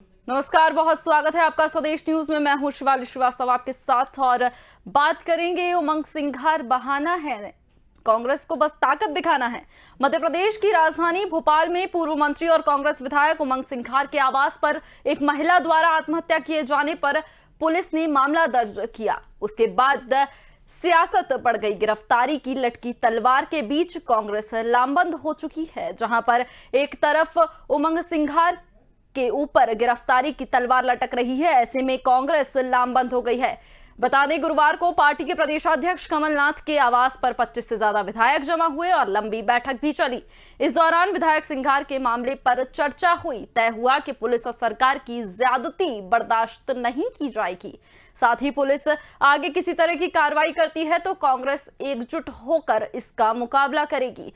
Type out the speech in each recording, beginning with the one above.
नमस्कार, बहुत स्वागत है आपका स्वदेश न्यूज में। मैं हूं शिवाली श्रीवास्तव आपके साथ और बात करेंगे उमंग सिंघार बहाना है, कांग्रेस को बस ताकत दिखाना है। मध्य प्रदेश की राजधानी भोपाल में पूर्व मंत्री और कांग्रेस विधायक उमंग सिंघार के आवास पर एक महिला द्वारा आत्महत्या किए जाने पर पुलिस ने मामला दर्ज किया। उसके बाद सियासत बढ़ गई। गिरफ्तारी की लटकी तलवार के बीच कांग्रेस लामबंद हो चुकी है, जहां पर एक तरफ उमंग सिंघार के ऊपर गिरफ्तारी की तलवार लटक रही है, ऐसे में कांग्रेस लामबंद हो गई है। बता दें, गुरुवार को पार्टी के प्रदेशाध्यक्ष कमलनाथ के आवास पर 25 से ज्यादा विधायक जमा हुए और लंबी बैठक भी चली। इस दौरान विधायक सिंघार के मामले पर चर्चा हुई। तय हुआ कि पुलिस और सरकार की ज्यादती बर्दाश्त नहीं की जाएगी। साथ ही पुलिस आगे किसी तरह की कार्रवाई करती है तो कांग्रेस एकजुट होकर इसका मुकाबला करेगी।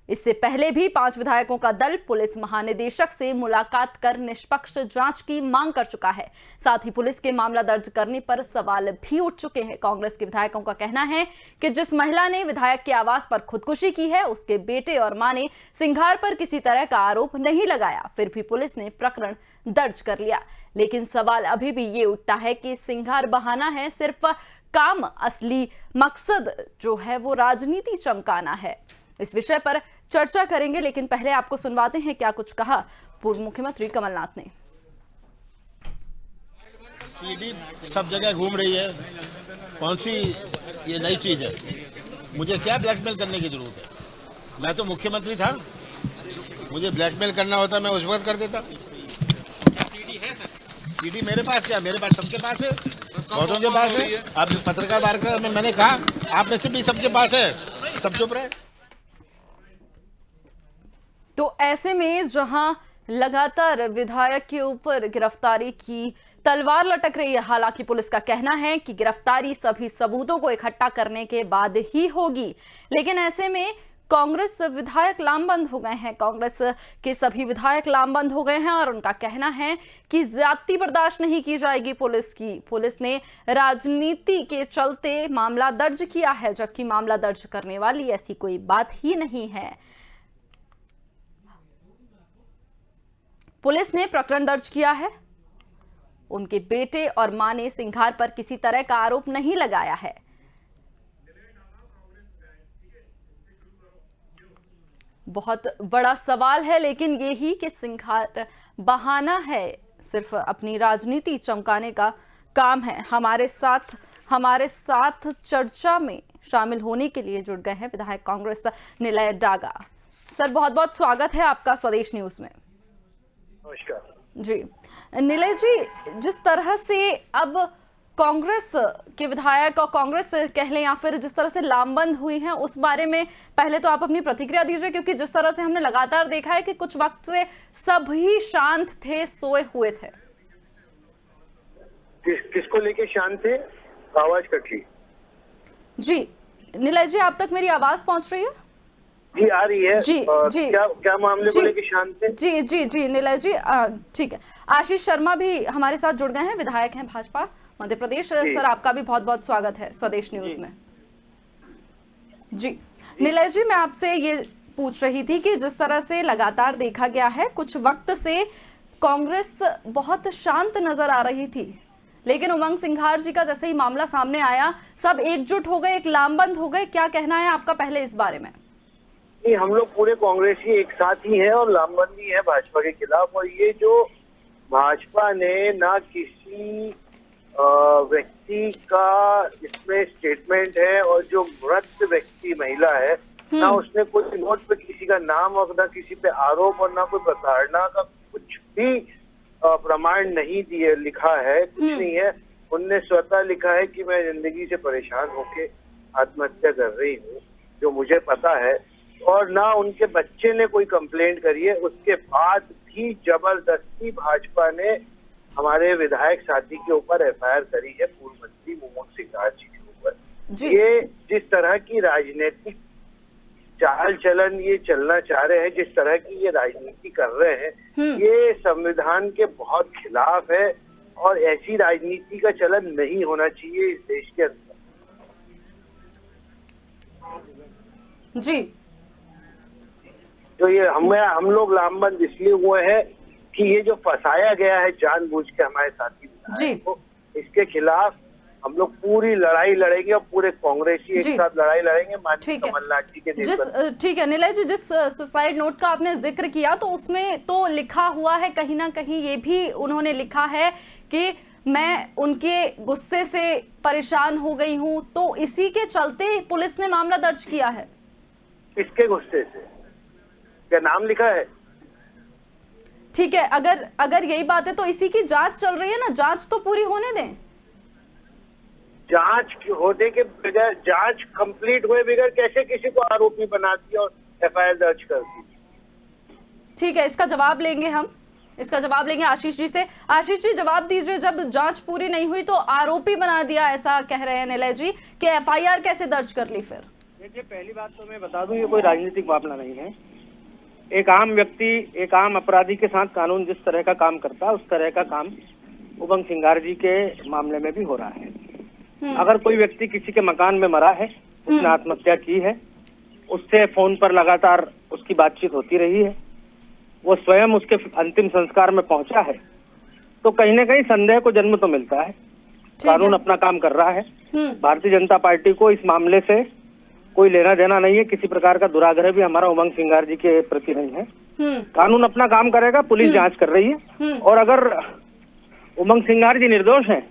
इससे पहले भी 5 विधायकों का दल पुलिस महानिदेशक से मुलाकात कर निष्पक्ष जांच की मांग कर चुका है। साथ ही पुलिस के मामला दर्ज करने पर सवाल भी उठ चुके हैं। कांग्रेस के विधायकों का कहना है कि जिस महिला ने विधायक के आवास पर खुदकुशी की है, उसके बेटे और मां ने सिंघार पर किसी तरह का आरोप नहीं लगाया, फिर भी पुलिस ने प्रकरण दर्ज कर लिया। लेकिन सवाल अभी भी ये उठता है कि सिंघार बहाना है, सिर्फ काम, असली मकसद जो है वो राजनीति चमकाना है। इस विषय पर चर्चा करेंगे, लेकिन पहले आपको सुनवाते हैं क्या कुछ कहा पूर्व मुख्यमंत्री कमलनाथ ने। सीडी सब जगह घूम रही है, कौन सी ये नई चीज है? मुझे क्या ब्लैकमेल करने की जरूरत है? मैं तो मुख्यमंत्री था, मुझे ब्लैकमेल करना होता मैं उस वक्त कर देता। सीडी मेरे पास क्या, मेरे पास सबके पास है, बहुतों के पास है। अब पत्रकार वार्ता में मैंने कहा आप में से भी सबके पास है, सब चुप रहे। तो ऐसे में जहां लगातार विधायक के ऊपर गिरफ्तारी की तलवार लटक रही है, हालांकि पुलिस का कहना है कि गिरफ्तारी सभी सबूतों को इकट्ठा करने के बाद ही होगी, लेकिन ऐसे में कांग्रेस विधायक लामबंद हो गए हैं। कांग्रेस के सभी विधायक लामबंद हो गए हैं और उनका कहना है कि ज्यादती बर्दाश्त नहीं की जाएगी पुलिस की। पुलिस ने राजनीति के चलते मामला दर्ज किया है, जबकि मामला दर्ज करने वाली ऐसी कोई बात ही नहीं है। पुलिस ने प्रकरण दर्ज किया है। उनके बेटे और मां ने सिंघार पर किसी तरह का आरोप नहीं लगाया है। बहुत बड़ा सवाल है लेकिन यही कि सिंघार बहाना है, सिर्फ अपनी राजनीति चमकाने का काम है। हमारे साथ चर्चा में शामिल होने के लिए जुड़ गए हैं विधायक कांग्रेस निलय डागा। सर, बहुत बहुत स्वागत है आपका स्वदेश न्यूज में। नमस्कार जी निलय जी, जिस तरह से अब कांग्रेस के विधायक और कांग्रेस कह लें या फिर जिस तरह से लामबंद हुई हैं, उस बारे में पहले तो आप अपनी प्रतिक्रिया दीजिए, क्योंकि जिस तरह से हमने लगातार देखा है कि कुछ वक्त से सभी शांत थे, सोए हुए थे। किसको लेके शांत थे? आवाज कट रही। जी निलय जी, आप तक मेरी आवाज पहुंच रही है? जी आ रही है। जी जी, क्या मामले को लेके शांत थे? जी जी जी निलय जी, ठीक है। आशीष शर्मा भी हमारे साथ जुड़ गए हैं, विधायक हैं भाजपा मध्य प्रदेश। सर, आपका भी बहुत बहुत स्वागत है स्वदेश न्यूज में। जी निलय जी, मैं आपसे ये पूछ रही थी कि जिस तरह से लगातार देखा गया है, कुछ वक्त से कांग्रेस बहुत शांत नजर आ रही थी, लेकिन उमंग सिंघार जी का जैसे ही मामला सामने आया, सब एकजुट हो गए, एक लामबंद हो गए। क्या कहना है आपका पहले इस बारे में? हम लोग पूरे कांग्रेसी एक साथ ही हैं और लामबंदी है भाजपा के खिलाफ। और ये जो भाजपा ने ना किसी व्यक्ति का इसमें स्टेटमेंट है, और जो मृत व्यक्ति महिला है ना उसने कोई नोट पे किसी का नाम और ना किसी पे आरोप और ना कोई प्रताड़ना का कुछ भी प्रमाण नहीं दिए, लिखा है कुछ नहीं है। उनने स्वतः लिखा है कि मैं जिंदगी से परेशान होके आत्महत्या कर रही हूँ, जो मुझे पता है। और ना उनके बच्चे ने कोई कंप्लेंट करी है। उसके बाद भी जबरदस्ती भाजपा ने हमारे विधायक साथी के ऊपर एफआईआर करी है, पूर्व मंत्री उमंग सिंघार जी के ऊपर। ये जिस तरह की राजनीतिक चाल चलन ये चलना चाह रहे हैं, जिस तरह की ये राजनीति कर रहे हैं, ये संविधान के बहुत खिलाफ है और ऐसी राजनीति का चलन नहीं होना चाहिए इस देश के अंदर। जी, तो ये हम लोग लामबंद इसलिए हुए हैं कि ये जो फंसाया गया है जानबूझ के हमारे साथी विधायक को, इसके खिलाफ हम लोग पूरी लड़ाई लड़ेंगे और पूरे कांग्रेसी एक साथ लड़ाई लड़ेंगे माननीय कमलनाथ जी के नेतृत्व। ठीक है नीलय जी, जिस सुसाइड नोट का आपने जिक्र किया तो उसमें तो लिखा हुआ है, कहीं ना कहीं ये भी उन्होंने लिखा है कि मैं उनके गुस्से से परेशान हो गई हूं, तो इसी के चलते पुलिस ने मामला दर्ज किया है। किसके गुस्से से? क्या नाम लिखा है? ठीक है, अगर यही बात है तो इसी की जांच चल रही है ना, जांच तो पूरी होने दें। जांच होने के बगैर, जांच कंप्लीट हुए बगैर कैसे किसी को आरोपी बनाती और एफआईआर दर्ज करती? ठीक है, इसका जवाब लेंगे हम, इसका जवाब लेंगे आशीष जी से। आशीष जी जवाब दीजिए, जब जांच पूरी नहीं हुई तो आरोपी बना दिया ऐसा कह रहे हैं नीलय जी कि एफआईआर कैसे दर्ज कर ली फिर? देखिए, पहली बात तो मैं बता दूं, ये कोई राजनीतिक मामला नहीं है। एक आम व्यक्ति, एक आम अपराधी के साथ कानून जिस तरह का काम करता है उस तरह का काम उमंग सिंघार जी के मामले में भी हो रहा है। अगर कोई व्यक्ति किसी के मकान में मरा है, उसने आत्महत्या की है, उससे फोन पर लगातार उसकी बातचीत होती रही है, वो स्वयं उसके अंतिम संस्कार में पहुंचा है, तो कहीं ना कहीं संदेह को जन्म तो मिलता है। कानून अपना काम कर रहा है। भारतीय जनता पार्टी को इस मामले से कोई लेना देना नहीं है, किसी प्रकार का दुराग्रह भी हमारा उमंग सिंघार जी के प्रति नहीं है। कानून अपना काम करेगा, पुलिस जांच कर रही है, और अगर उमंग सिंघार जी निर्दोष हैं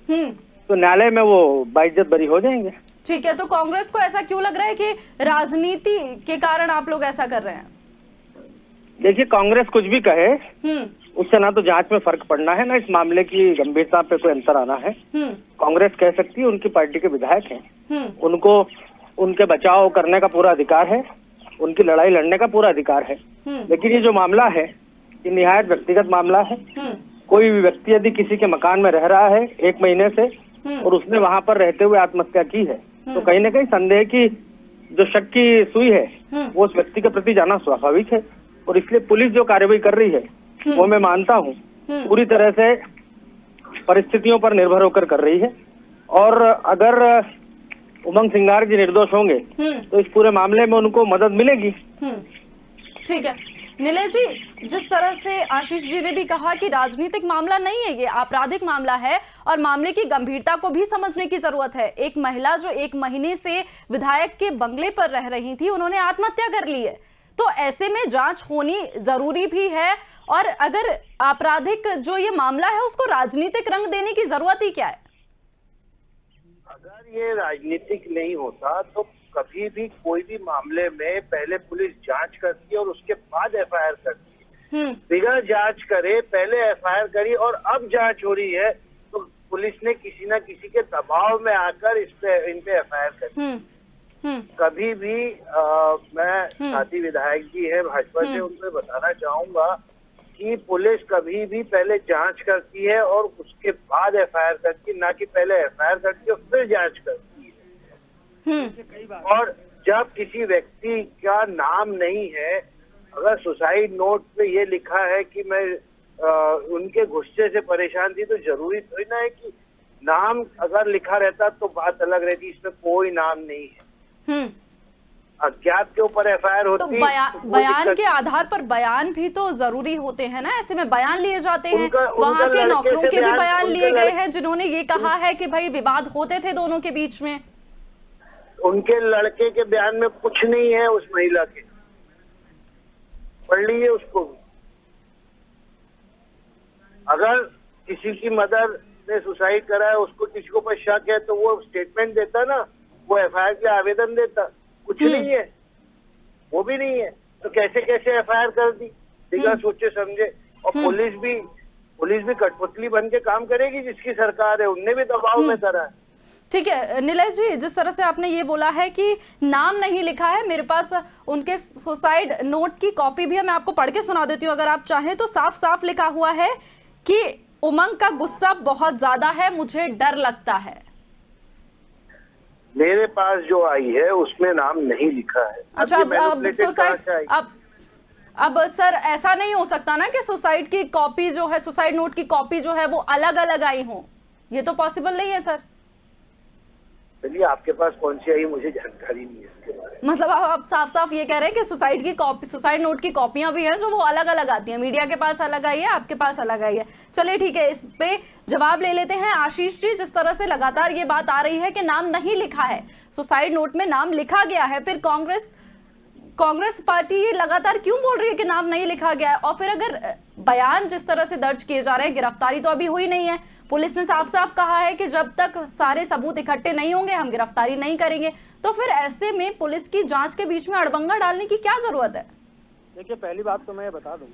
तो न्यायालय में वो बाइज्जत बरी हो जाएंगे। ठीक है, तो कांग्रेस को ऐसा क्यों लग रहा है कि राजनीति के कारण आप लोग ऐसा कर रहे हैं? देखिए, कांग्रेस कुछ भी कहे उससे ना तो जांच में फर्क पड़ना है, ना इस मामले की गंभीरता पे कोई अंतर आना है। कांग्रेस कह सकती है, उनकी पार्टी के विधायक हैं, उनको उनके बचाव करने का पूरा अधिकार है, उनकी लड़ाई लड़ने का पूरा अधिकार है। लेकिन ये जो मामला है ये निहायत व्यक्तिगत मामला है। कोई भी व्यक्ति यदि किसी के मकान में रह रहा है 1 महीने से और उसने वहां पर रहते हुए आत्महत्या की है, तो कहीं ना कहीं संदेह की जो शक की सुई है वो उस व्यक्ति के प्रति जाना स्वाभाविक है। और इसलिए पुलिस जो कार्रवाई कर रही है वो मैं मानता हूँ पूरी तरह से परिस्थितियों पर निर्भर होकर कर रही है। और अगर उमंग सिंघार जी निर्दोष होंगे तो इस पूरे मामले में उनको मदद मिलेगी। ठीक है नीलय जी, जिस तरह से आशीष जी ने भी कहा कि राजनीतिक मामला नहीं है, ये आपराधिक मामला है और मामले की गंभीरता को भी समझने की जरूरत है। एक महिला जो 1 महीने से विधायक के बंगले पर रह रही थी, उन्होंने आत्महत्या कर ली है, तो ऐसे में जांच होनी जरूरी भी है। और अगर आपराधिक जो ये मामला है उसको राजनीतिक रंग देने की जरूरत ही क्या है? अगर ये राजनीतिक नहीं होता तो कभी भी कोई भी मामले में पहले पुलिस जांच करती है और उसके बाद एफआईआर करती है। बिना जांच करे पहले एफआईआर करी और अब जांच हो रही है तो पुलिस ने किसी ना किसी के दबाव में आकर इन पे एफआईआर करी। कभी भी मैं साथी विधायक जी है भाजपा से, उनको बताना चाहूंगा कि पुलिस कभी भी पहले जांच करती है और उसके बाद एफआईआर करती है, ना कि पहले एफआईआर करती है और फिर जांच करती है। और जब किसी व्यक्ति का नाम नहीं है, अगर सुसाइड नोट पे ये लिखा है कि मैं उनके गुस्से से परेशान थी, तो जरूरी थोड़ी ना है कि नाम अगर लिखा रहता तो बात अलग रहती। इसमें कोई नाम नहीं है। अज्ञात के ऊपर एफआईआर होती तो बयान के आधार पर बयान भी तो जरूरी होते हैं ना, ऐसे में बयान लिए जाते हैं। वहाँ के नौकरों के भी बयान लिए गए हैं जिन्होंने ये कहा है कि भाई विवाद होते थे दोनों के बीच में। उनके लड़के के बयान में कुछ नहीं है उस महिला के, पढ़ लीजिए उसको। अगर किसी की मदर ने सुसाइड करा है, उसको किसी को पर शक है, तो वो स्टेटमेंट देता ना, वो एफआईआर के आवेदन देता। कुछ नहीं है, वो भी नहीं है, तो कैसे कैसे एफआईआर कर दी बिना सोचे समझे। और पुलिस भी कठपुतली बन के काम करेगी, जिसकी सरकार है उनने भी दबाव में करा है। ठीक है नीलय जी, जिस तरह से आपने ये बोला है कि नाम नहीं लिखा है, मेरे पास उनके सुसाइड नोट की कॉपी भी है, मैं आपको पढ़ के सुना देती हूँ अगर आप चाहें तो। साफ साफ लिखा हुआ है कि उमंग का गुस्सा बहुत ज्यादा है, मुझे डर लगता है। मेरे पास जो आई है उसमें नाम नहीं लिखा है। अच्छा, अब सर ऐसा नहीं हो सकता ना कि सुसाइड की कॉपी जो है, सुसाइड नोट की कॉपी जो है वो अलग अलग आई हो, ये तो पॉसिबल नहीं है सर। चलिए आपके पास कौन सी आई मुझे जानकारी नहीं है इसके बारे में। मतलब आप साफ साफ ये कह रहे हैं कि सुसाइड नोट की कॉपियां भी हैं जो वो अलग अलग आती हैं, मीडिया के पास अलग आई है, आपके पास अलग आई है। चलिए ठीक है, इस पे जवाब ले लेते हैं। आशीष जी, जिस तरह से लगातार ये बात आ रही है कि नाम नहीं लिखा है, सुसाइड नोट में नाम लिखा गया है, फिर कांग्रेस पार्टी ये लगातार क्यों बोल रही है कि नाम नहीं लिखा गया है? और फिर अगर बयान जिस तरह से दर्ज किए जा रहे हैं, गिरफ्तारी तो अभी हुई नहीं है, पुलिस ने साफ साफ कहा है कि जब तक सारे सबूत इकट्ठे नहीं होंगे हम गिरफ्तारी नहीं करेंगे, तो फिर ऐसे में पुलिस की जांच के बीच में अड़बंगा डालने की क्या जरूरत है? देखिए, पहली बात तो मैं ये बता दूं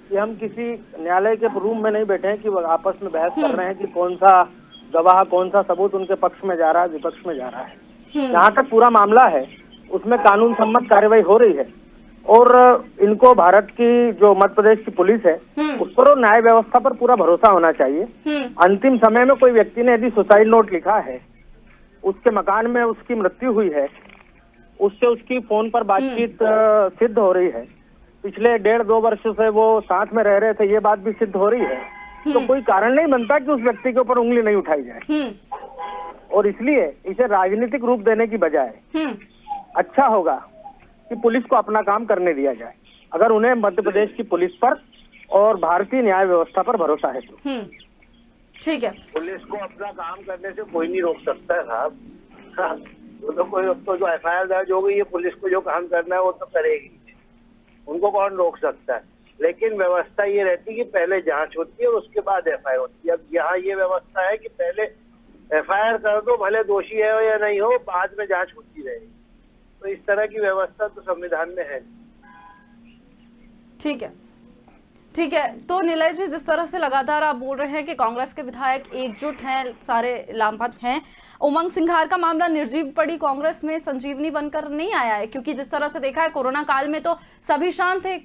कि हम किसी न्यायालय के रूम में नहीं बैठे हैं कि वो आपस में बहस कर रहे हैं कि कौन सा गवाह, कौन सा सबूत उनके पक्ष में जा रहा है, विपक्ष में जा रहा है। जहाँ तक पूरा मामला है उसमें कानून सम्मत कार्रवाई हो रही है और इनको भारत की जो मध्य प्रदेश की पुलिस है उस पर और न्याय व्यवस्था पर पूरा भरोसा होना चाहिए। अंतिम समय में कोई व्यक्ति ने यदि सुसाइड नोट लिखा है, उसके मकान में उसकी मृत्यु हुई है, उससे उसकी फोन पर बातचीत सिद्ध हो रही है, पिछले 1.5-2 वर्ष से वो साथ में रह रहे थे, ये बात भी सिद्ध हो रही है, तो कोई कारण नहीं बनता कि उस व्यक्ति के ऊपर उंगली नहीं उठाई जाए। और इसलिए इसे राजनीतिक रूप देने की बजाय अच्छा होगा कि पुलिस को अपना काम करने दिया जाए, अगर उन्हें मध्य प्रदेश की पुलिस पर और भारतीय न्याय व्यवस्था पर भरोसा है तो। ठीक है, पुलिस को अपना काम करने से कोई नहीं रोक सकता है साहब। हाँ, तो जो एफआईआर दर्ज हो गई है, पुलिस को जो काम करना है वो तो करेगी, उनको कौन रोक सकता है। लेकिन व्यवस्था ये रहती है कि पहले जांच होती है और उसके बाद एफआईआर होती है। अब यहाँ ये व्यवस्था है कि पहले एफआईआर कर दो, भले दोषी है हो या नहीं हो, बाद में जांच होती रहेगी। तो इस तरह की व्यवस्था तो संविधान में है। ठीक है, ठीक है। तो निलय जी, जिस तरह से लगातार आप बोल रहे हैं कि कांग्रेस के विधायक एकजुट हैं, सारे लामबंद हैं, उमंग सिंघार का मामला निर्जीव पड़ी कांग्रेस में संजीवनी बनकर नहीं आया है, क्योंकि जिस तरह से देखा है कोरोना काल में तो सभी शांत थे।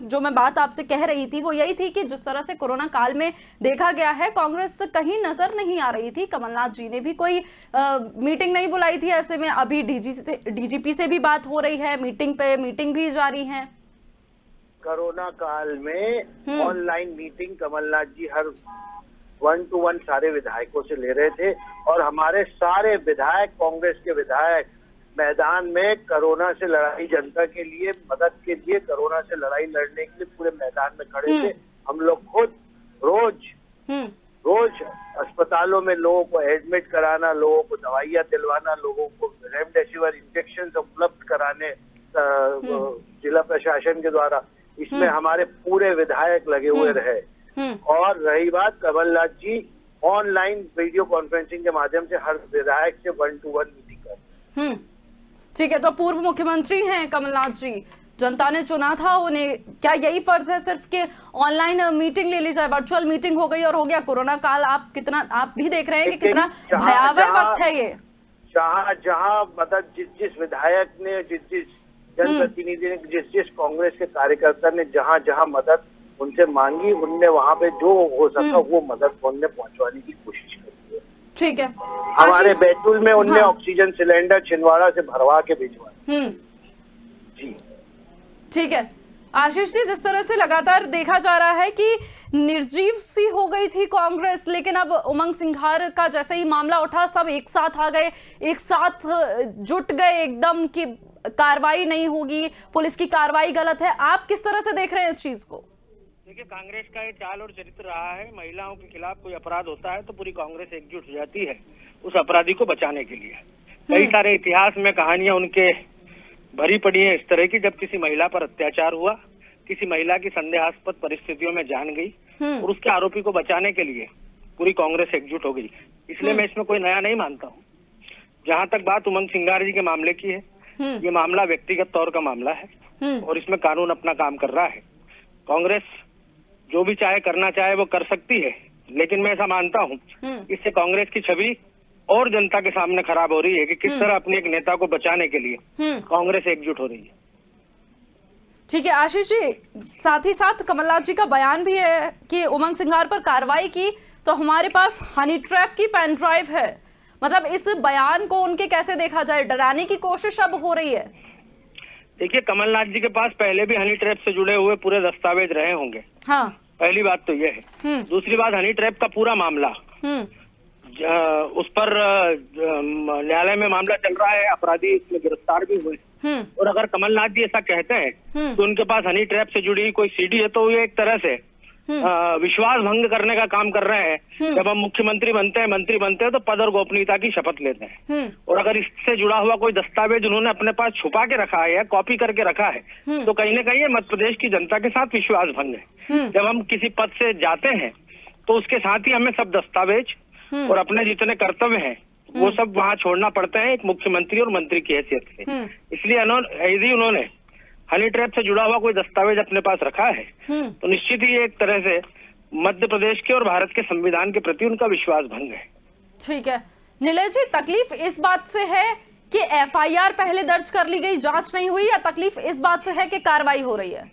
जो मैं बात आपसे कह रही थी वो यही थी कि जिस तरह से कोरोना काल में देखा गया है, कांग्रेस कहीं नजर नहीं आ रही थी। कमलनाथ जी ने भी कोई मीटिंग नहीं बुलाई थी। ऐसे में अभी डीजीपी से भी बात हो रही है, मीटिंग भी जारी है। कोरोना काल में ऑनलाइन मीटिंग कमलनाथ जी हर 1-to-1 सारे विधायकों से ले रहे थे और हमारे सारे विधायक, कांग्रेस के विधायक मैदान में कोरोना से लड़ाई, जनता के लिए मदद के लिए, कोरोना से लड़ाई लड़ने के लिए पूरे मैदान में खड़े थे। हम लोग खुद रोज अस्पतालों में लोगों को एडमिट कराना, लोगों को दवाइयाँ दिलवाना, लोगों को रेमडेसिविर इंजेक्शन उपलब्ध कराने जिला प्रशासन के द्वारा, इसमें हमारे पूरे विधायक लगे हुए रहे। और रही बात, कमलनाथ जी ऑनलाइन वीडियो कॉन्फ्रेंसिंग के माध्यम से हर विधायक से 1-to-1 मीटिंग कर। ठीक है, तो पूर्व मुख्यमंत्री हैं कमलनाथ जी, जनता ने चुना था उन्हें, क्या यही फर्ज है सिर्फ कि ऑनलाइन मीटिंग ले ली जाए? वर्चुअल मीटिंग हो गई और हो गया। कोरोना काल आप भी देख रहे हैं कि कितना भयावह वक्त है ये। जहाँ मतलब जिस विधायक ने, जिस जनप्रतिनिधि ने, जिस कांग्रेस के कार्यकर्ता ने जहाँ मदद उनसे मांगी, उनने वहाँ पे जो हो सका वो मदद उनने पहुँचवाने की कोशिश करी है। ठीक है, हमारे बैतूल में उनने ऑक्सीजन सिलेंडर छिंदवाड़ा से भरवा के भिजवाए। जी ठीक है। आशीष जी, जिस तरह से लगातार देखा जा रहा है कि निर्जीव सी हो गई थी कांग्रेस, लेकिन अब उमंग सिंघार का जैसे ही मामला उठा सब एक साथ आ गए, एक साथ जुट गए एकदम कि कार्रवाई नहीं होगी, पुलिस की कार्रवाई गलत है। आप किस तरह से देख रहे हैं इस चीज को? देखिए, कांग्रेस का ये चाल और चरित्र रहा है, महिलाओं के खिलाफ कोई अपराध होता है तो पूरी कांग्रेस एकजुट हो जाती है उस अपराधी को बचाने के लिए। कई सारे इतिहास में कहानियां उनके भरी पड़ी है इस तरह की, जब किसी महिला पर अत्याचार हुआ, किसी महिला की संदेहास्पद परिस्थितियों में जान गई और उसके आरोपी को बचाने के लिए पूरी कांग्रेस एकजुट हो गई। इसलिए मैं इसमें कोई नया नहीं मानता हूँ। जहाँ तक बात उमंग सिंघार जी के मामले की है, ये मामला व्यक्तिगत तौर का मामला है और इसमें कानून अपना काम कर रहा है। कांग्रेस जो भी चाहे करना चाहे वो कर सकती है, लेकिन मैं ऐसा मानता हूँ इससे कांग्रेस की छवि और जनता के सामने खराब हो रही है कि किस तरह अपने एक नेता को बचाने के लिए कांग्रेस एकजुट हो रही है। ठीक है आशीष जी, साथ ही साथ कमलनाथ जी का बयान भी है कि उमंग सिंघार पर कार्रवाई की तो हमारे पास हनी ट्रैप की पेन ड्राइव है। मतलब इस बयान को उनके कैसे देखा जाए? डराने की कोशिश अब हो रही है। देखिए, कमलनाथ जी के पास पहले भी हनी ट्रैप से जुड़े हुए पूरे दस्तावेज रहे होंगे। हाँ, पहली बात तो यह है। दूसरी बात, हनी ट्रैप का पूरा मामला उस पर न्यायालय में मामला चल रहा है, अपराधी इसमें गिरफ्तार भी हुए। और अगर कमलनाथ जी ऐसा कहते हैं तो उनके पास हनी ट्रैप से जुड़ी कोई सीडी है, तो ये एक तरह से विश्वास भंग करने का काम कर रहे हैं। जब हम मुख्यमंत्री बनते हैं, मंत्री बनते हैं, तो पद और गोपनीयता की शपथ लेते हैं। और अगर इससे जुड़ा हुआ कोई दस्तावेज उन्होंने अपने पास छुपा के रखा है या कॉपी करके रखा है, तो कहीं ना कहीं ये मध्य प्रदेश की जनता के साथ विश्वास भंग है। जब हम किसी पद से जाते हैं तो उसके साथ ही हमें सब दस्तावेज और अपने जितने कर्तव्य हैं वो सब वहाँ छोड़ना पड़ते हैं, एक मुख्यमंत्री और मंत्री की हैसियत से। इसलिए यदि उन्होंने हनी ट्रैप से जुड़ा हुआ कोई दस्तावेज अपने पास रखा है तो निश्चित ही एक तरह से मध्य प्रदेश के और भारत के संविधान के प्रति उनका विश्वास भंग है। ठीक है नीलेश जी, तकलीफ इस बात से है कि एफआईआर पहले दर्ज कर ली गई, जांच नहीं हुई, या तकलीफ इस बात से है कि कार्रवाई हो रही है?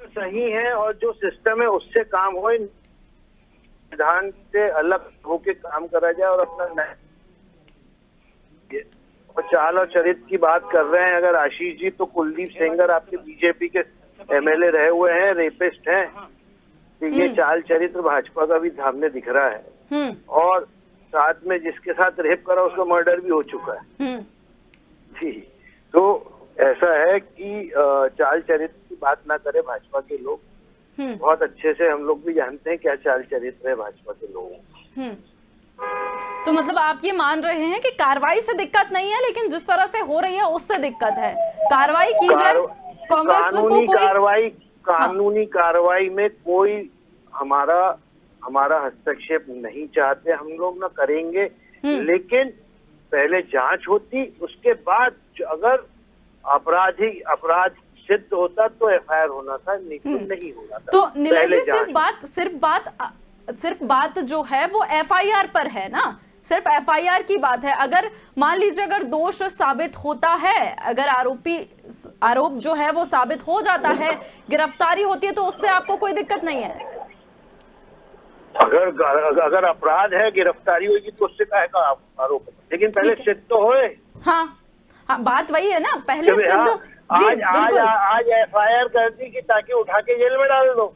सही है, और जो सिस्टम है उससे काम हो, संविधान से अलग होके काम करा जाए और अपना और चाल और चरित्र की बात कर रहे हैं अगर आशीष जी, तो कुलदीप सेंगर आपके बीजेपी के एमएलए रहे हुए हैं, रेपिस्ट हैं, तो ये चाल चरित्र भाजपा का भी सामने दिख रहा है। और साथ में जिसके साथ रेप करा उसका मर्डर भी हो चुका है जी। तो ऐसा है कि चाल चरित्र की बात ना करे भाजपा के लोग, बहुत अच्छे से हम लोग भी जानते हैं क्या चाल चरित्र है भाजपा के लोगों। तो मतलब आप ये मान रहे हैं कि कार्रवाई से दिक्कत नहीं है, लेकिन जिस तरह से हो रही है उससे दिक्कत है। कार्रवाई की जाए, कांग्रेस को कोई कानूनी कार्रवाई में कोई हमारा हस्तक्षेप नहीं चाहते हम लोग, ना करेंगे, लेकिन पहले जांच होती, उसके बाद अगर अपराध सिद्ध होता तो एफआईआर होना था, नहीं तो नहीं होना था। तो नीलेश जी, सिर्फ बात जो है वो एफआईआर पर है ना, सिर्फ एफआईआर की बात है। अगर मान लीजिए अगर दोष साबित होता है, अगर आरोप जो है वो साबित हो जाता है, गिरफ्तारी होती है, तो उससे आपको कोई दिक्कत नहीं है? अगर अपराध है, गिरफ्तारी होगी तो उससे काहे का आरोप, लेकिन पहले सिद्ध तो होए। हाँ, बात वही है ना, पहले सिद्ध। आज एफआईआर कर दी कि ताकि उठा के जेल में डाल दो,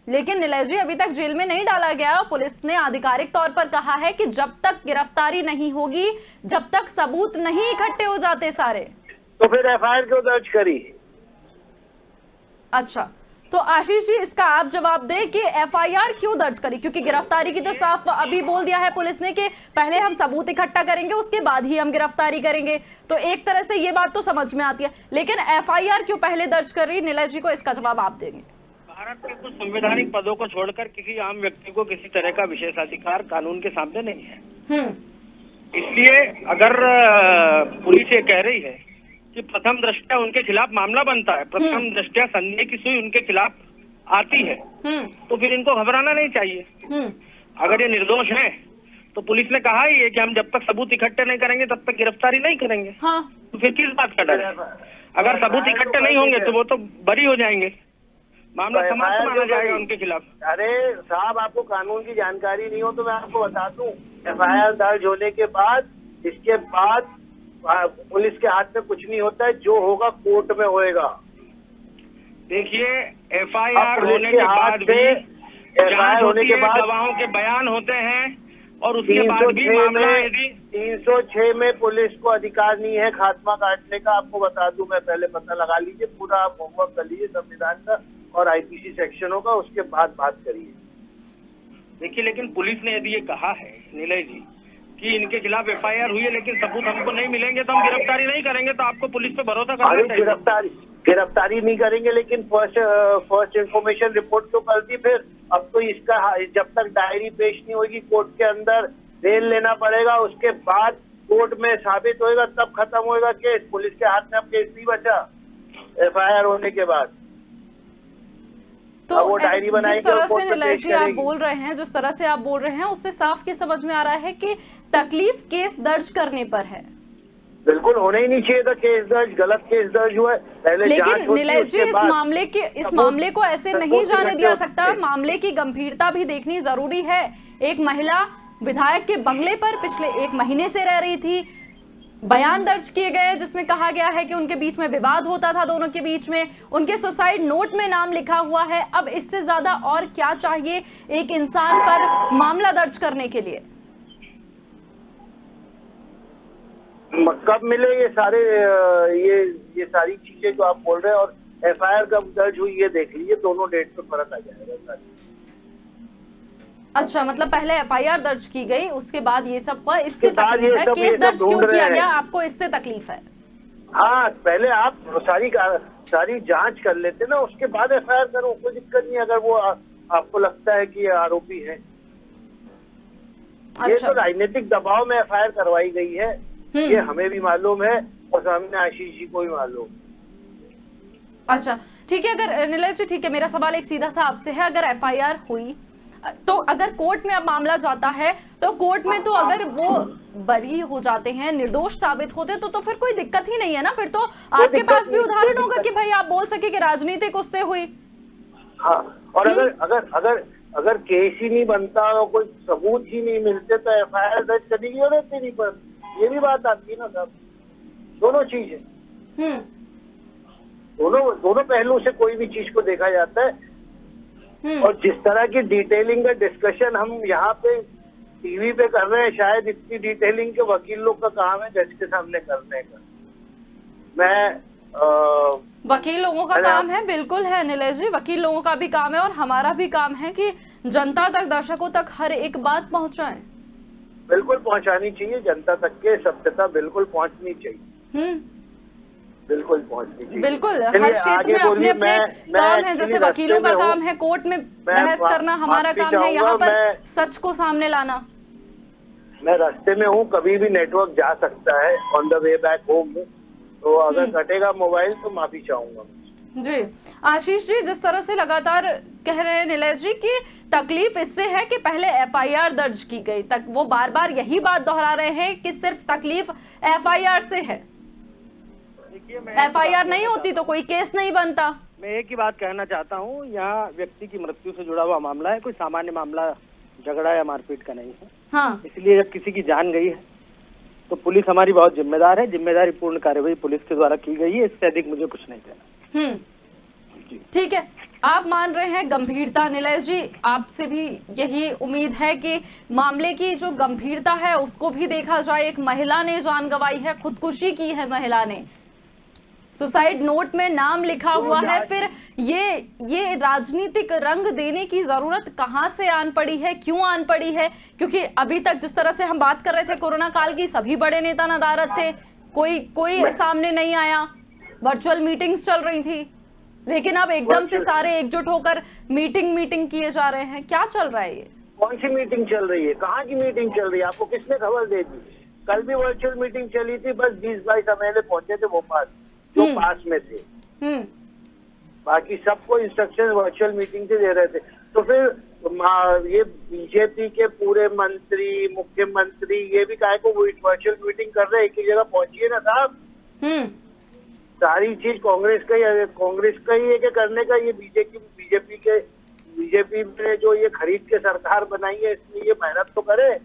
लेकिन नीलेश जी अभी तक जेल में नहीं डाला गया। पुलिस ने आधिकारिक तौर पर कहा है कि जब तक गिरफ्तारी नहीं होगी, जब तक सबूत नहीं इकट्ठे हो जाते सारे, तो फिर एफआईआर क्यों दर्ज करी? अच्छा, तो आशीष जी इसका आप जवाब दें कि एफआईआर क्यों दर्ज करी? क्योंकि गिरफ्तारी की तो साफ अभी बोल दिया है पुलिस ने कि पहले हम सबूत इकट्ठा करेंगे, उसके बाद ही हम गिरफ्तारी करेंगे। तो एक तरह से ये बात तो समझ में आती है, लेकिन एफआईआर क्यों पहले दर्ज कर रही? नीलेश जी को इसका जवाब आप देंगे। भारत के कुछ संवैधानिक पदों को छोड़कर किसी आम व्यक्ति को किसी तरह का विशेषाधिकार कानून के सामने नहीं है। इसलिए अगर पुलिस ये कह रही है कि प्रथम दृष्टया उनके खिलाफ मामला बनता है, प्रथम दृष्टया संदेह की सुई उनके खिलाफ आती है, तो फिर इनको घबराना नहीं चाहिए। अगर ये निर्दोष हैं तो पुलिस ने कहा ही है कि हम जब तक सबूत इकट्ठे नहीं करेंगे तब तक गिरफ्तारी नहीं करेंगे। तो फिर किस बात का डर है? अगर सबूत इकट्ठे नहीं होंगे तो वो तो बरी हो जाएंगे, मामला समाप्त माना जाएगा उनके खिलाफ। अरे साहब, आपको कानून की जानकारी नहीं हो तो मैं आपको बता दूं, एफआईआर दर्ज होने के बाद, इसके बाद पुलिस के हाथ में कुछ नहीं होता है, जो होगा कोर्ट में होएगा। देखिए, एफआईआर होने के बाद भी जांच होती है, गवाहों के बयान होते हैं, और उसके बाद भी मामला यदि 306 में पुलिस को अधिकार नहीं है खात्मा काटने का, आपको बता दूं मैं, पहले पता लगा लीजिए, पूरा आप होमवर्क कर लीजिए संविधान का और आईपीसी सेक्शनों का, उसके बाद बात करिए। देखिए, लेकिन पुलिस ने यदि ये कहा है नीलेश जी कि इनके खिलाफ एफआईआर हुई है लेकिन सबूत हमको नहीं मिलेंगे तो हम गिरफ्तारी नहीं करेंगे, तो आपको पुलिस पे भरोसा करना चाहिए। गिरफ्तारी नहीं करेंगे, लेकिन फर्स्ट इंफॉर्मेशन रिपोर्ट तो कर दी। फिर अब तो इसका जब तक डायरी पेश नहीं होगी कोर्ट के अंदर, बेल लेना पड़ेगा, उसके बाद कोर्ट में साबित होएगा, तब खत्म होएगा केस। पुलिस के हाथ में अब केस नहीं बचा एफआईआर होने के बाद। तो जिस तरह से नीलेश जी आप बोल रहे हैं, जिस तरह से आप बोल रहे हैं, उससे साफ की समझ में आ रहा है कि तकलीफ केस दर्ज करने पर है। बिल्कुल होना ही नहीं चाहिए था केस दर्ज, गलत केस दर्ज हुआ है, पहले लेकिन नीलेश जी इस मामले को ऐसे नहीं जाने दिया सकता, मामले की गंभीरता भी देखनी जरूरी है। एक महिला विधायक के बंगले पर पिछले 1 महीने से रह रही थी, बयान दर्ज किए गए हैं जिसमें कहा गया है कि उनके बीच में विवाद होता था, दोनों के बीच में, उनके सुसाइड नोट में नाम लिखा हुआ है। अब इससे ज्यादा और क्या चाहिए एक इंसान पर मामला दर्ज करने के लिए? कब मिले ये सारी चीजें जो आप बोल रहे हैं, और एफआईआर कब दर्ज हुई ये देख लीजिए, दोनों डेट पे फर्क आ जाएगा। अच्छा, मतलब पहले एफआईआर दर्ज की गई, उसके बाद ये सब हुआ, इससे बाद तकलीफ है? केस दर्ज क्यों ढूंढ रहे किया हैं। गया, आपको इससे तकलीफ है? हाँ, पहले आप सारी जांच कर लेते ना, उसके बाद एफआईआर करो, कोई दिक्कत नहीं। अगर वो आपको लगता है कि ये आरोपी है, ये अच्छा। तो राजनीतिक दबाव में एफआईआर करवाई गई है, ये हमें भी मालूम है और सामने आशीष जी को भी मालूम। अच्छा, ठीक है। अगर नीलेश जी, ठीक है, मेरा सवाल एक सीधा सा आपसे है, अगर एफआईआर हुई तो अगर कोर्ट में अब मामला जाता है तो कोर्ट में तो अगर वो बरी हो जाते हैं, निर्दोष साबित होते तो फिर कोई दिक्कत ही नहीं है ना? फिर तो आपके पास भी उदाहरण होगा कि भाई आप बोल सके कि राजनीतिक उससे हुई। हाँ, और अगर केस ही नहीं बनता और कोई सबूत ही नहीं मिलते तो एफआईआर दर्ज करने की जरूरत ही नहीं पड़ती। ये भी बात आती है ना साहब, दोनों चीज है, दोनों पहलू से कोई भी चीज को देखा जाता है। और जिस तरह की डिटेलिंग का डिस्कशन हम यहाँ पे टीवी पे कर रहे हैं, शायद इतनी डिटेलिंग के वकील लोग का काम है जज के सामने करने का। वकील लोगों का काम है, बिल्कुल है नीलेश जी, वकील लोगों का भी काम है और हमारा भी काम है कि जनता तक, दर्शकों तक हर एक बात पहुंचाएं। बिल्कुल पहुंचानी चाहिए, जनता तक के सत्यता बिल्कुल पहुंचनी चाहिए, बिल्कुल पहुंचनी चाहिए। बिल्कुल, हर क्षेत्र में अपने अपने काम है, जैसे वकीलों का काम है कोर्ट में बहस करना, हमारा काम है यहाँ पर सच को सामने लाना। मैं रास्ते में हूँ, कभी भी नेटवर्क जा सकता है on the way back home, तो अगर कटेगा मोबाइल तो माफी चाहूंगा। जी आशीष जी, जिस तरह से लगातार कह रहे हैं नीलेश जी कि तकलीफ इससे है कि पहले एफआईआर दर्ज की गई, तक वो बार बार यही बात दोहरा रहे हैं कि सिर्फ तकलीफ एफआईआर से है। एफआईआर नहीं होती तो कोई केस नहीं बनता। मैं एक ही बात कहना चाहता हूँ, यहाँ व्यक्ति की मृत्यु से जुड़ा हुआ मामला है, कोई सामान्य मामला झगड़ा या मारपीट का नहीं है। हाँ। इसलिए जब किसी की जान गई है तो पुलिस हमारी बहुत जिम्मेदार है, जिम्मेदारी पूर्ण कार्यवाही पुलिस के द्वारा की गई है, इससे अधिक मुझे कुछ नहीं कहना। ठीक है, आप मान रहे हैं गंभीरता। नीलेश जी, आपसे भी यही उम्मीद है कि मामले की जो गंभीरता है उसको भी देखा जाए। एक महिला ने जान गंवाई है, खुदकुशी की है महिला ने, सुसाइड नोट में नाम लिखा हुआ है, फिर ये राजनीतिक रंग देने की जरूरत कहां से आन पड़ी है, क्यों आन पड़ी है? क्योंकि अभी तक जिस तरह से हम बात कर रहे थे कोरोना काल की, सभी बड़े नेता नदारद थे, कोई सामने नहीं आया, वर्चुअल मीटिंग्स चल रही थी, लेकिन अब एकदम से सारे एकजुट होकर मीटिंग किए जा रहे हैं। क्या चल रहा है ये? कौन सी मीटिंग चल रही है, कहाँ की मीटिंग चल रही है, आपको किसने खबर दे दी? कल भी वर्चुअल मीटिंग चली थी, बस 20-22 एमएलए पहुंचे थे भोपाल जो पास में थे, बाकी सबको इंस्ट्रक्शन वर्चुअल मीटिंग से दे रहे थे। तो फिर ये बीजेपी के पूरे मंत्री, मुख्यमंत्री, ये भी काहे को वर्चुअल मीटिंग कर रहे हैं? एक ही जगह पहुंचिए ना साहब। सारी चीज कांग्रेस का ही है कि करने का। ये बीजेपी ने जो ये खरीद के सरकार बनाई है, इसमें ये मेहनत तो करे।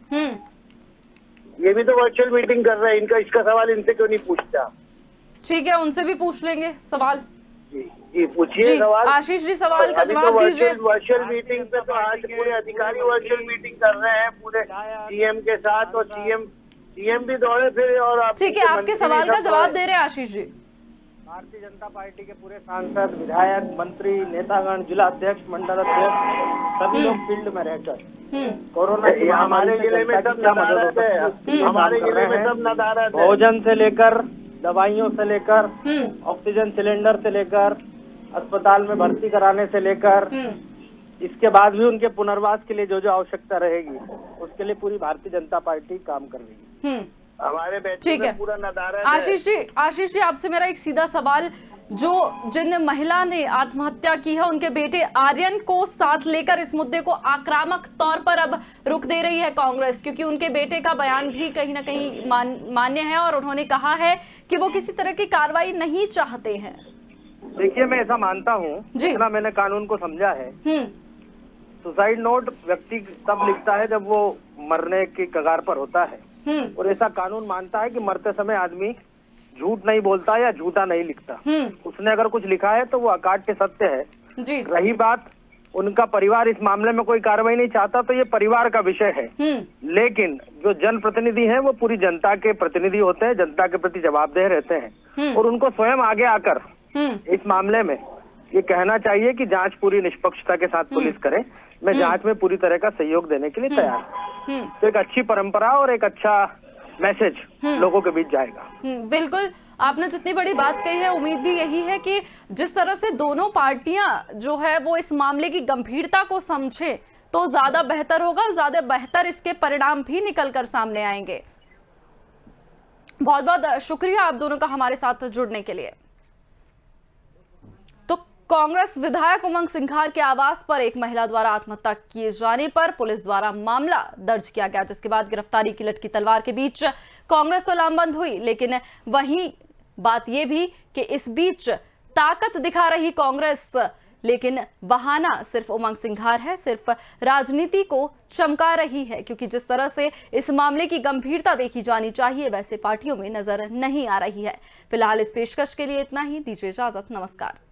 ये भी तो वर्चुअल मीटिंग कर रहे हैं, इसका सवाल इनसे क्यों नहीं पूछता? ठीक है, उनसे भी पूछ लेंगे सवाल। जी पूछिए सवाल। आशीष जी, सवाल का जवाब दीजिए। वर्चुअल मीटिंग पे तो आज पूरे अधिकारी वर्चुअल मीटिंग कर रहे हैं पूरे सीएम के साथ, और सीएम भी दौड़े फिरे। और ठीक है, आपके सवाल का जवाब दे रहे हैं आशीष जी। भारतीय जनता पार्टी के पूरे सांसद, विधायक, मंत्री, नेतागण, जिला अध्यक्ष, मंडल अध्यक्ष, सभी लोग फील्ड में रहकर कोरोना की हमारे जिले में सब नदारद है, हमारे जिले में सब नदारद है। भोजन से लेकर, दवाइयों से लेकर, ऑक्सीजन सिलेंडर से लेकर, अस्पताल में भर्ती कराने से लेकर, इसके बाद भी उनके पुनर्वास के लिए जो जो आवश्यकता रहेगी उसके लिए पूरी भारतीय जनता पार्टी काम कर रही है। हमारे ठीक है, पूरा नदारद है। आशीष जी, आपसे मेरा एक सीधा सवाल, जिन महिला ने आत्महत्या की है उनके बेटे आर्यन को साथ लेकर इस मुद्दे को आक्रामक तौर पर अब रुख दे रही है कांग्रेस, क्योंकि उनके बेटे का बयान भी कहीं ना कहीं मान्य है और उन्होंने कहा है कि वो किसी तरह की कार्रवाई नहीं चाहते हैं। देखिए, मैं ऐसा मानता हूँ, जितना मैंने कानून को समझा है, सुसाइड नोट व्यक्ति तब लिखता है जब वो मरने की कगार पर होता है, और ऐसा कानून मानता है कि मरते समय आदमी झूठ नहीं बोलता या झूठा नहीं लिखता। उसने अगर कुछ लिखा है तो वो अकाट्य सत्य है जी। रही बात उनका परिवार इस मामले में कोई कार्रवाई नहीं चाहता तो ये परिवार का विषय है, लेकिन जो जनप्रतिनिधि हैं वो पूरी जनता के प्रतिनिधि होते हैं, जनता के प्रति जवाबदेह रहते हैं और उनको स्वयं आगे आकर इस मामले में ये कहना चाहिए कि जांच पूरी निष्पक्षता के साथ पुलिस करे। मैं जांच में पूरी तरह का सहयोग देने के लिए तैयार हूं। तो एक अच्छी परंपरा और एक अच्छा मैसेज लोगों के बीच जाएगा। बिल्कुल, आपने जितनी बड़ी बात कही है, उम्मीद भी यही है कि जिस तरह से दोनों पार्टियां जो है वो इस मामले की गंभीरता को समझे तो ज्यादा बेहतर होगा, ज्यादा बेहतर इसके परिणाम भी निकल कर सामने आएंगे। बहुत बहुत शुक्रिया आप दोनों का हमारे साथ जुड़ने के लिए। तो कांग्रेस विधायक उमंग सिंघार के आवास पर एक महिला द्वारा आत्महत्या किए जाने पर पुलिस द्वारा मामला दर्ज किया गया, जिसके बाद गिरफ्तारी की लटकी तलवार के बीच कांग्रेस तो लामबंद हुई, लेकिन वहीं बात यह भी कि इस बीच ताकत दिखा रही कांग्रेस, लेकिन बहाना सिर्फ उमंग सिंघार है, सिर्फ राजनीति को चमका रही है, क्योंकि जिस तरह से इस मामले की गंभीरता देखी जानी चाहिए वैसे पार्टियों में नजर नहीं आ रही है। फिलहाल इस पेशकश के लिए इतना ही, दीजिए इजाजत, नमस्कार।